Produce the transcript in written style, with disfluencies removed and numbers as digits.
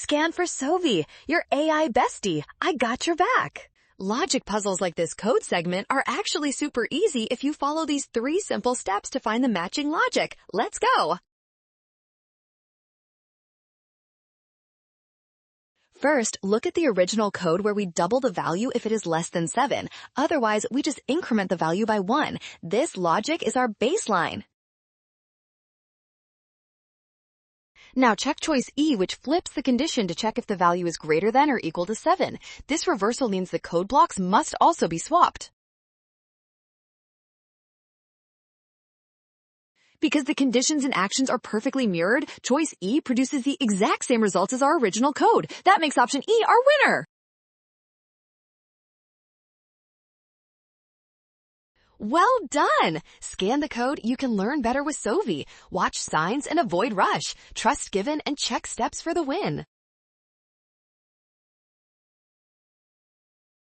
Scan for Sovi, your AI bestie. I got your back. Logic puzzles like this code segment are actually super easy if you follow these 3 simple steps to find the matching logic. Let's go. First, look at the original code where we double the value if it is less than 7. Otherwise, we just increment the value by 1. This logic is our baseline. Now check choice E, which flips the condition to check if the value is greater than or equal to 7. This reversal means the code blocks must also be swapped. Because the conditions and actions are perfectly mirrored, choice E produces the exact same results as our original code. That makes option E our winner. Well done! Scan the code, you can learn better with Sovi. Watch signs and avoid rush. Trust given and check steps for the win.